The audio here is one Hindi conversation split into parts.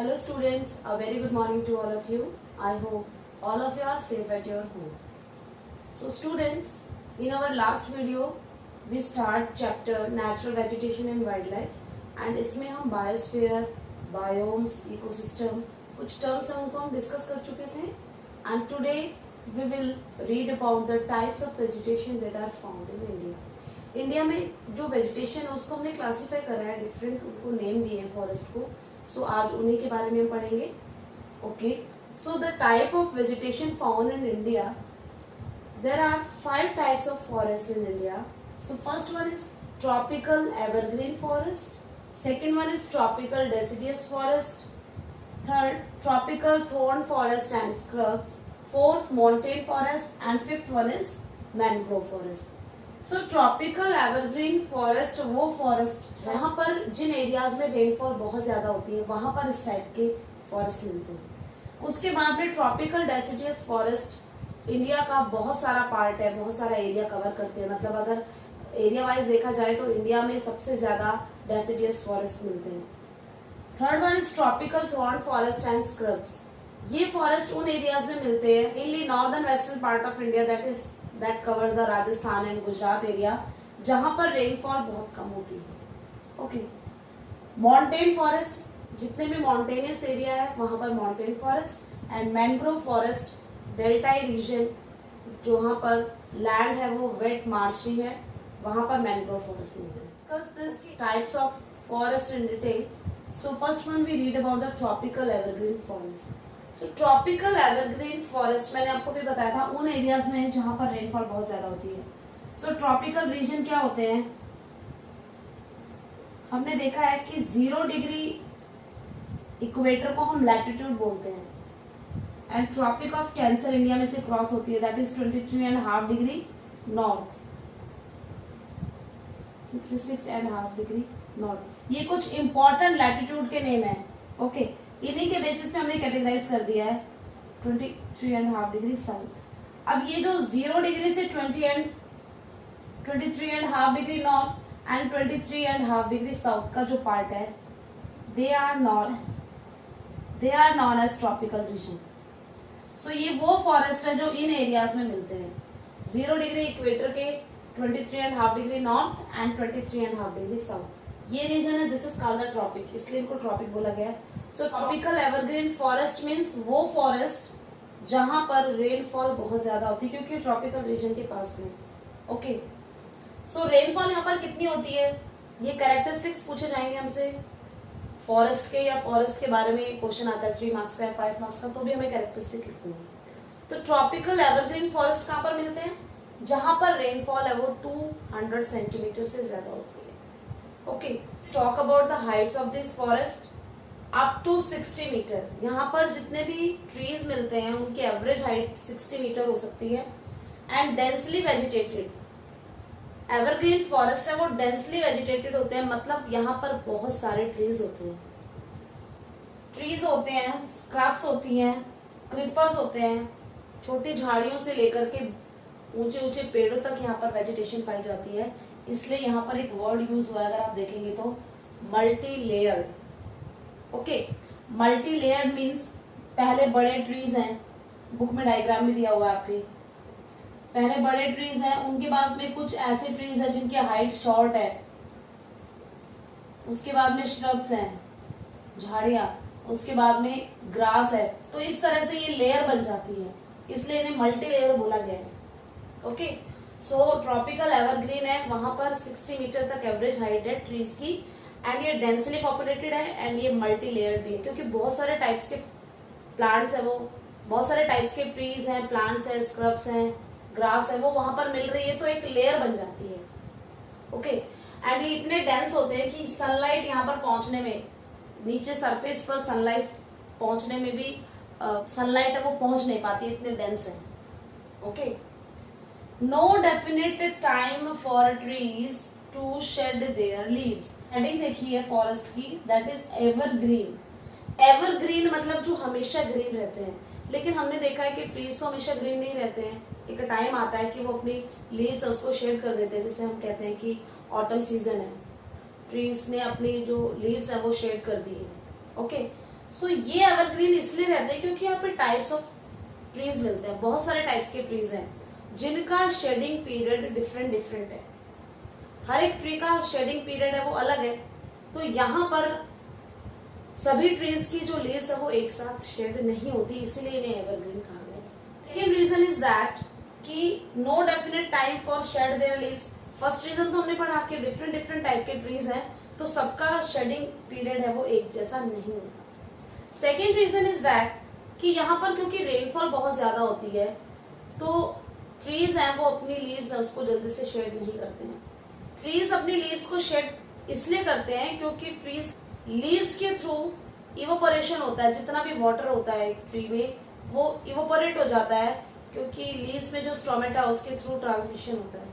Hello students, a very good morning to all of you. I hope all of you are safe at your home. So students, in our last video, we start chapter Natural Vegetation and Wildlife and इसमें हम बायोस्फीयर, बायोम्स, इकोसिस्टम कुछ टर्म्स हैं उनको हम डिस्कस कर चुके थे and today we will read about the types of vegetation that are found in India. India में जो वेजिटेशन है उसको हमने क्लासीफाई करा है, डिफरेंट उनको नेम दिए हैं फॉरेस्ट को. सो आज उन्हीं के बारे में हम पढ़ेंगे. Okay, so the type of vegetation found in India, there are 5 types of forest in India. So first one is tropical evergreen forest, second one is tropical deciduous forest, third tropical thorn forest and scrubs, fourth mountain forest and fifth one is mangrove forest. So tropical evergreen forest वो फॉरेस्ट यहाँ पर जिन एरियाज में रेनफॉल बहुत ज्यादा होती है वहां पर इस टाइप के फॉरेस्ट मिलते हैं. उसके बाद में ट्रॉपिकल डेसिडियस फॉरेस्ट इंडिया का बहुत सारा पार्ट है, बहुत सारा एरिया कवर करते हैं. मतलब अगर एरिया वाइज देखा जाए तो इंडिया में सबसे ज्यादा डेसिडियस फॉरेस्ट मिलते हैं. Third one is tropical thorn forest and scrubs. ये फॉरेस्ट उन एरियाज में मिलते हैं mainly northern western part of India, that cover the Rajasthan and Gujarat area, जहां पर रेनफॉल बहुत कम होती है. ओके, माउंटेन फॉरेस्ट जितने भी माउंटेनियस एरिया है वहां पर mountain forest, and mangrove forest डेल्टाई रीजन जहां पर लैंड है वो वेट मार्शी है वहां पर मैंग्रोव फॉरेस्ट मिलते हैं. Discuss this types of forest in detail. So first one we read about the tropical evergreen forest. So tropical evergreen forest मैंने आपको भी बताया था उन एरियाज में जहां पर रेनफॉल बहुत ज्यादा होती है. सो ट्रॉपिकल रीजन क्या होते हैं, हमने देखा है कि 0 डिग्री इक्वेटर को हम लैटिट्यूड बोलते हैं, and tropic of cancer India में से क्रॉस होती है, that is 23.5 degree north, 66.5 degree north. ये कुछ इंपॉर्टेंट लैटिट्यूड के नेम है. ओके, इन्हीं के बेसिस पे हमने कैटेगराइज कर दिया है 23.5 डिग्री साउथ. अब ये जो 0 डिग्री से 23.5 degree north and 23.5 degree south का जो पार्ट है they are known as tropical region. So ये वो फॉरेस्ट है जो इन एरियाज में मिलते हैं 0 डिग्री इक्वेटर के 23.5 degree north and 23.5 degree south. ये रीजन है, this is called the tropic, इसलिए इनको ट्रॉपिक बोला गया है. So tropical evergreen forest means वो फॉरेस्ट जहां पर रेनफॉल बहुत ज्यादा होती है क्योंकि ट्रॉपिकल रीजन के पास में. ओके, सो रेनफॉल यहाँ पर कितनी होती है, ये कैरेक्टरिस्टिक्स पूछे जाएंगे हमसे फॉरेस्ट के, या फॉरेस्ट के बारे में क्वेश्चन आता है 3 मार्क्स का या 5 मार्क्स का, तो भी हमें कैरेक्टरिस्टिक लिखनी है. तो ट्रॉपिकल एवरग्रीन फॉरेस्ट कहाँ पर मिलते हैं, जहां पर रेनफॉल है वो 200 सेंटीमीटर से ज्यादा होती है. Okay, talk about the heights of this forest up to 60 meter. यहाँ पर जितने भी ट्रीज मिलते हैं उनकी एवरेज हाइट 60 मीटर हो सकती है. And densely vegetated evergreen forest है वो डेंसली वेजिटेटेड होते हैं, मतलब यहाँ पर बहुत सारे ट्रीज होते हैं, स्क्रब्स होती हैं, क्रीपर्स होते हैं, छोटी झाड़ियों से लेकर के ऊंचे ऊंचे पेड़ों तक यहाँ पर वेजिटेशन पाई जाती है. इसलिए यहाँ पर एक वर्ड यूज हुआ है, अगर आप देखेंगे तो multi layered. Okay, multi layered means पहले बड़े ट्रीज हैं, बुक में डायग्राम भी दिया हुआ है आपके, पहले बड़े ट्रीज हैं, उनके बाद में कुछ ऐसे ट्रीज हैं जिनकी हाइट शॉर्ट है, उसके बाद में श्रब्स हैं, झाड़ियां, उसके बाद में ग्रास है. तो इस तरह से ये लेयर बन जाती है, इसलिए इन्हें मल्टी लेयर बोला गया है. ओके, सो ट्रॉपिकल एवरग्रीन है, वहां पर 60 मीटर तक एवरेज हाइट है ट्रीज की, एंड ये डेंसली पॉपुलेटेड है, एंड ये मल्टी लेयर्ड भी है क्योंकि बहुत सारे टाइप्स के प्लांट्स है, वो बहुत सारे टाइप्स के ट्रीज हैं, प्लांट्स हैं, स्क्रब्स हैं, ग्रास है, वो वहां पर मिल रही है तो एक लेयर बन जाती है. ओके, एंड ये इतने डेंस होते हैं कि सनलाइट यहाँ पर पहुंचने में, नीचे सरफेस पर सनलाइट पहुंचने में भी सनलाइट है वो पहुंच नहीं पाती, इतने डेंस है. Okay, no definite time for trees to shed their leaves. Heading देखी है फॉरेस्ट की, दैट इज एवरग्रीन. एवरग्रीन मतलब जो हमेशा ग्रीन रहते हैं, लेकिन हमने देखा है कि ट्रीज तो हमेशा ग्रीन नहीं रहते हैं. एक टाइम आता है कि वो अपनी लीव्स उसको शेड कर देते हैं, जिसे हम कहते हैं कि ऑटम सीजन है, ट्रीज ने अपनी जो लीव्स है वो शेड कर दी है. ओके, सो ये एवरग्रीन इसलिए रहते हैं क्योंकि यहाँ पे टाइप्स ऑफ ट्रीज मिलते हैं, बहुत सारे टाइप्स के ट्रीज हैं जिनका शेडिंग पीरियड डिफरेंट डिफरेंट है, हर एक ट्री का शेडिंग पीरियड है वो अलग है। तो यहाँ पर सभी ट्रीज की जो लीव्स है वो एक साथ शेड नहीं होती, इसीलिए इन्हें एवरग्रीन कहा गया है। सेकेंड रीजन इज दैट कि no definite time for shed their leaves. First region तो हमने पढ़ा कि डिफरेंट डिफरेंट टाइप के ट्रीज हैं तो सबका शेडिंग पीरियड है वो एक जैसा नहीं होता। सेकेंड रीजन इज दैट कि यहाँ पर क्योंकि रेनफॉल बहुत ज्यादा होती है तो ट्रीज हैं वो अपनी लीव्स है उसको जल्दी से शेड नहीं करते हैं। ट्रीज अपनी लीव्स को शेड इसलिए करते हैं क्योंकि ट्रीज लीव्स के थ्रू इवोपरेशन होता है, जितना भी वाटर होता है ट्री में वो इवोपरेट हो जाता है क्योंकि लीव्स में जो स्टोमेटा उसके थ्रू ट्रांसमिशन होता है।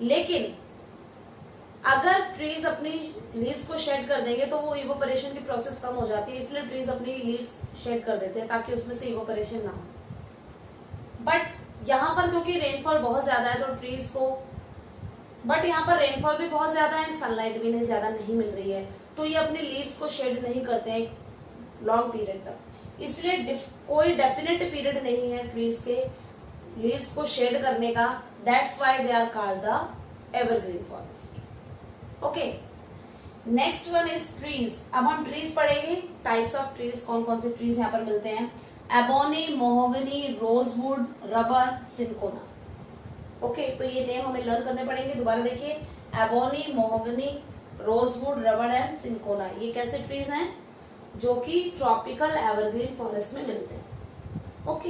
लेकिन अगर ट्रीज अपनी लीव्स को शेड कर देंगे तो वो इवोपरेशन की प्रोसेस कम हो जाती है, इसलिए ट्रीज अपनी लीव्स शेड कर देते हैं ताकि उसमें से इवोपरेशन ना हो। बट यहाँ पर क्योंकि रेनफॉल बहुत ज्यादा है तो ट्रीज को यहाँ पर रेनफॉल भी बहुत ज्यादा है, सनलाइट भी इन्हें ज्यादा नहीं मिल रही है तो ये अपने लीव्स को शेड नहीं करते हैं लॉन्ग पीरियड तक। इसलिए कोई डेफिनेट पीरियड नहीं है ट्रीज के लीव्स को शेड करने का, that's why they are called the evergreen forest. Okay, next one is trees. अब हम ट्रीज पढ़ेंगे, टाइप्स ऑफ ट्रीज, कौन कौन से ट्रीज यहाँ पर मिलते हैं। Ebony, mahogany, rosewood, rubber, cinchona. Okay, तो ये नेम हमें लर्न करने पड़ेंगे। दोबारा देखिए, ebony, mahogany, rosewood, rubber and cinchona, ये कैसे ट्रीज हैं जो कि ट्रॉपिकल एवरग्रीन फॉरेस्ट में मिलते हैं। ओके,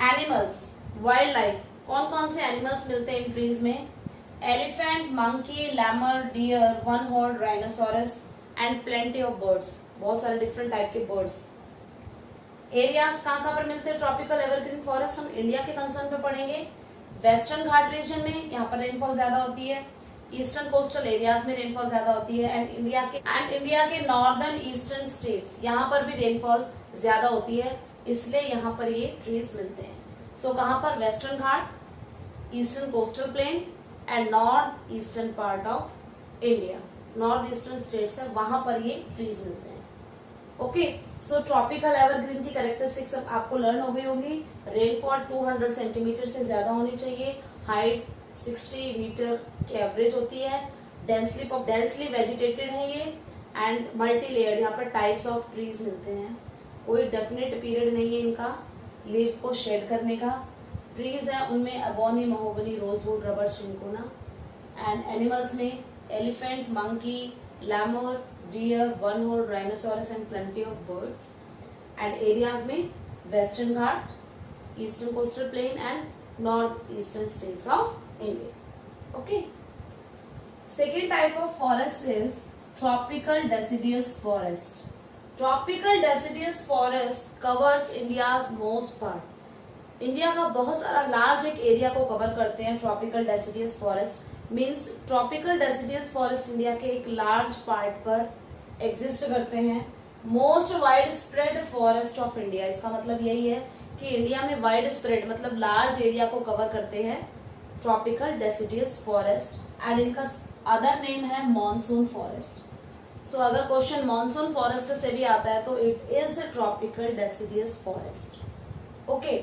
एनिमल्स, वाइल्ड लाइफ, कौन कौन से एनिमल्स मिलते हैं इन ट्रीज में। Elephant, monkey, lemur, deer, one horn rhinoceros and plenty of birds, बहुत सारे डिफरेंट टाइप के बर्ड्स। एरियाज कहाँ पर मिलते हैं ट्रॉपिकल एवरग्रीन फॉरेस्ट, हम इंडिया के कंसर्न पे पढ़ेंगे। वेस्टर्न घाट रीजन में, यहाँ पर रेनफॉल ज्यादा होती है। ईस्टर्न कोस्टल एरियाज में रेनफॉल ज्यादा होती है एंड इंडिया के नॉर्दर्न ईस्टर्न स्टेट्स, यहाँ पर भी रेनफॉल ज्यादा होती है, इसलिए यहाँ पर ये ट्रीज मिलते हैं। सो कहाँ पर, western Ghat, eastern coastal plain and north eastern part of India, north eastern states है वहां पर ये ट्रीज मिलते हैं। ओके, सो ट्रॉपिकल एवरग्रीन की कैरेक्टरिस्टिक्स आपको लर्न हो गई होगी। रेनफॉल 200 सेंटीमीटर से ज्यादा होनी चाहिए, हाइट 60 मीटर की एवरेज होती है, डेंसली वेजिटेटेड है ये एंड मल्टी लेयर्ड। यहाँ पर टाइप्स ऑफ ट्रीज मिलते हैं, कोई डेफिनेट पीरियड नहीं है इनका लीव को शेड करने का। ट्रीज है उनमें ebony, mahogany, rosewood, rubber, cinchona and animals में elephant, monkey, lemur, deer, one horn rhinoceros and plenty of birds. And areas में western Ghat, eastern coastal plain and north eastern states of India. Okay, second type of forest is tropical deciduous forest. Tropical deciduous forest covers India's most part, India का बहुत सारा लार्ज एक एरिया को कवर करते हैं tropical deciduous forest. Means tropical deciduous forest India के एक लार्ज पार्ट पर एग्जिस्ट करते हैं। Most wide spread forest of India, इसका मतलब यही है कि इंडिया में वाइड स्प्रेड मतलब लार्ज एरिया को कवर करते हैं ट्रॉपिकल डेसिडियस फॉरेस्ट एंड इनका अदर नेम है मॉनसून फॉरेस्ट। सो अगर क्वेश्चन मॉनसून फॉरेस्ट से भी आता है तो it is tropical deciduous forest. Okay,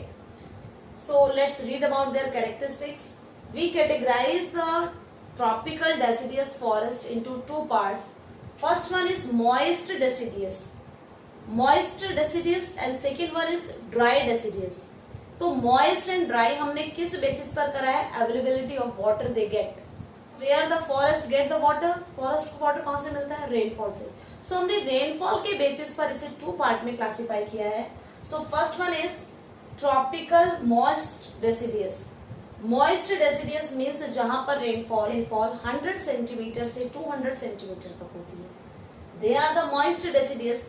so let's read about their characteristics. We categorize the tropical deciduous forest into two parts. First one is moist deciduous and second one is dry deciduous. तो moist and dry हमने किस बेसिस पर करा है, availability of water they get. Where the forest get the water, forest को water कहाँ से मिलता है, rainfall से। So हमने rainfall के बेसिस पर इसे टू पार्ट में क्लासीफाई किया है। So first one is tropical moist deciduous. Moist deciduous means जहां पर रेनफॉल 100 सेंटीमीटर से 200 सेंटीमीटर तक होती है, they are the moist deciduous.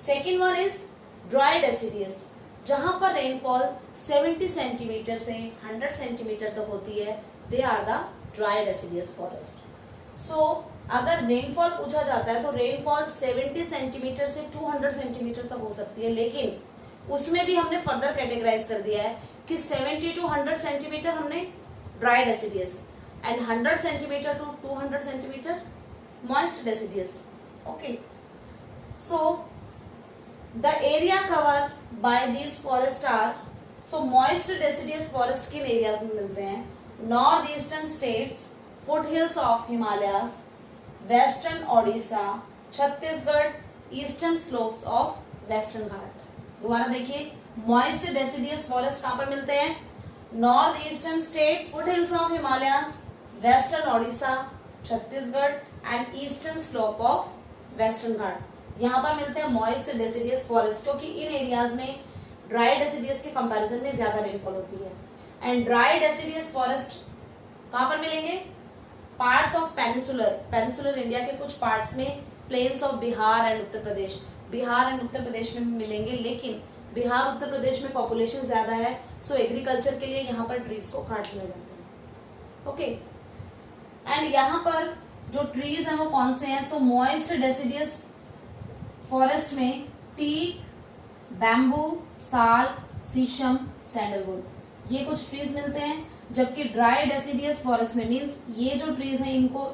Second one is dry deciduous, जहां पर रेनफॉल 70 सेंटीमीटर से 100 सेंटीमीटर तक होती है, they are the dry deciduous forest. So अगर रेनफॉल पूछा जाता है तो रेनफॉल 70 सेंटीमीटर से 200 सेंटीमीटर तक हो सकती है, लेकिन उसमें भी हमने फर्दर कैटेगराइज कर दिया है कि 70 to 100 सेंटीमीटर हमने dry deciduous and 100 centimeter to 200 centimeter moist deciduous. Okay, So the area covered by these forests are, so moist deciduous forest किन एरियाज में मिलते हैं? North eastern states, foothills of Himalayas, western Odisha, Chhattisgarh, eastern slopes of western Ghat. दोबारा देखिए, मॉइस्ट डेसिडियस फॉरेस्ट कहां पर मिलते हैं? North eastern states, foothills of Himalayas, western Odisha, Chhattisgarh and eastern slope of western Ghat. यहाँ पर मिलते हैं मॉइस्ट डेसिडियस फॉरेस्ट, क्योंकि इन एरियाज में ड्राई डेसिडियस के कंपैरिजन में ज्यादा रेनफॉल होती है। एंड ड्राई डेसिडियस फॉरेस्ट कहां पर मिलेंगे? पार्ट्स ऑफ पेनिनसुलर इंडिया के कुछ पार्ट्स में, plains of Bihar and Uttar Pradesh, Bihar and Uttar Pradesh में मिलेंगे। लेकिन बिहार उत्तर प्रदेश में पॉपुलेशन ज्यादा है, सो एग्रीकल्चर के लिए यहाँ पर ट्रीज को काट लिया जाता है। ओके, एंड यहाँ पर जो ट्रीज हैं वो कौन से हैं? सो मॉइस्ट डेसिडियस फॉरेस्ट में टीक, बैम्बू, साल, शीशम, सैंडलवुड, ये कुछ ट्रीज मिलते हैं। जबकि ड्राई डेसिडियस फॉरेस्ट में, मीन्स ये जो ट्रीज हैं इनको,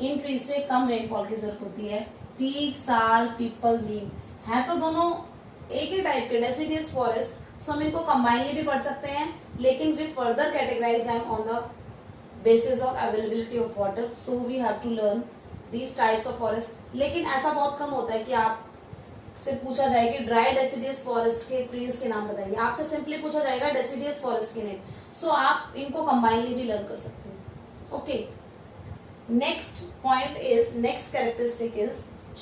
इन ट्रीज से कम रेनफॉल की जरूरत होती है। टीक, साल, पीपल, नीम है तो दोनों एक ही टाइप के डेसिडियस फॉरेस्ट, सो हम इनको कंबाइनली भी पढ़ सकते हैं, लेकिन we further categorize them on the basis of availability of water, so we have to learn these types of forest। लेकिन ऐसा बहुत कम होता है कि आप से पूछा जाए कि ड्राई डेसिडियस फॉरेस्ट के ट्रीज के नाम बताइए, आपसे सिंपली पूछा जाएगा डेसिडियस फॉरेस्ट के नेम, सो आप इनको कंबाइनली भी लर्न कर सकते हैं। Okay, next point is, next characteristic is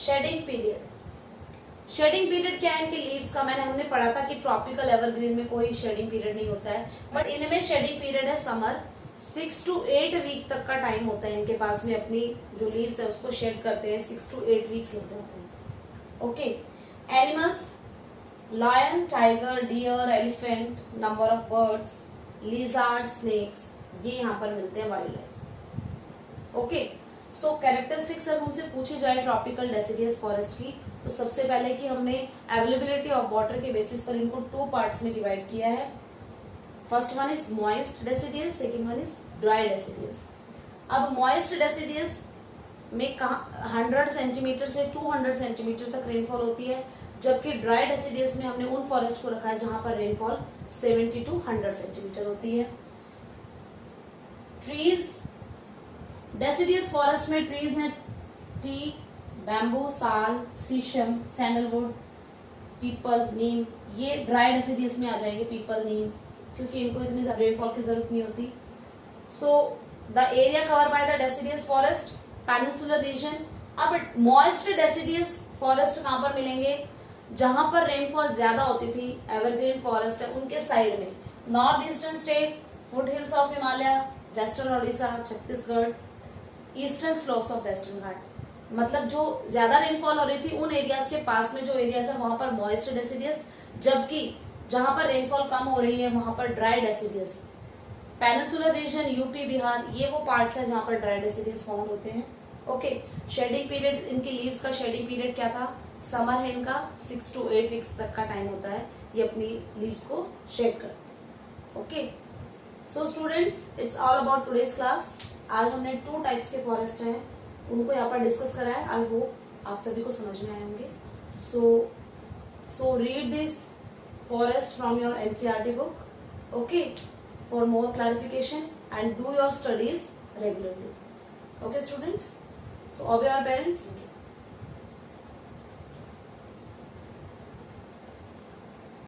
shedding period. Shedding period क्या है इनके लीव्स का? हमने पढ़ा था कि ट्रॉपिकल एवरग्रीन में कोई शेडिंग पीरियड नहीं होता है, बट इनमें शेडिंग पीरियड है समर। 6 to 8 वीक तक का टाइम होता है इनके पास में, अपनी जो लीव्स है उसको शेड करते हैं 6 to 8 वीक्स लग जाते हैं। Okay, animals, lion, tiger, deer, elephant, number of birds, lizard, snakes, ये यहाँ पर मिलते हैं wild life. Okay, so characteristics अब हमसे पूछी जाए ट्रॉपिकल डेसिडियस फॉरेस्ट की, तो सबसे पहले कि हमने अवेलेबिलिटी ऑफ वाटर के बेसिस पर इनको 2 पार्ट्स में डिवाइड किया है। First one is moist deciduous, second one is dry deciduous. अब मॉइस्ट डेसिडियस में 100 सेंटीमीटर से 200 सेंटीमीटर तक रेनफॉल होती है, जबकि ड्राई डेसिडियस में हमने उन फॉरेस्ट को रखा है जहां पर रेनफॉल 70 to 100 सेंटीमीटर होती है। ट्रीज, डेसिडियस फॉरेस्ट में ट्रीज हैं टीक, बैम्बू, साल, शीशम, सैंडलवुड, पीपल, नीम। ये ड्राई डेसिडियस में आ जाएंगे, पीपल, नीम, क्योंकि इनको इतनी रेनफॉल की जरूरत नहीं होती। So the area cover by the deciduous forest, peninsular reason. अब मॉइस्ट डेसिडियस फॉरेस्ट कहां पर मिलेंगे? जहां पर रेनफॉल ज्यादा होती थी, एवरग्रीन फॉरेस्ट है उनके साइड में, north eastern state, foothills of Himalaya, western Odisha, Chhattisgarh, eastern slopes of western Ghat. मतलब जो ज्यादा रेनफॉल हो रही थी उन एरियाज के पास में जो एरियाज है वहां पर मॉइस्ट डेसिडियस, जबकि जहां पर रेनफॉल कम हो रही है वहां पर dry deciduous. Peninsular reason, UP, Bihar, ये वो पार्ट्स है जहां पर ड्राई डेसिडियस फाउंड होते हैं। ओके, शेडिंग पीरियड, इनकी लीव्स का शेडिंग पीरियड क्या था? समर है इनका, 6 to 8 वीक्स तक का टाइम होता है, ये अपनी लीव्स को शेड करते हैं। Okay, so students, it's all about today's class. आज हमने 2 टाइप्स के फॉरेस्ट हैं उनको यहाँ पर डिस्कस करा है। आई होप आप सभी को समझ में आए होंगे। So read this forest from your NCERT book, okay, for more clarification, and do your studies regularly. Okay students, so obey your parents.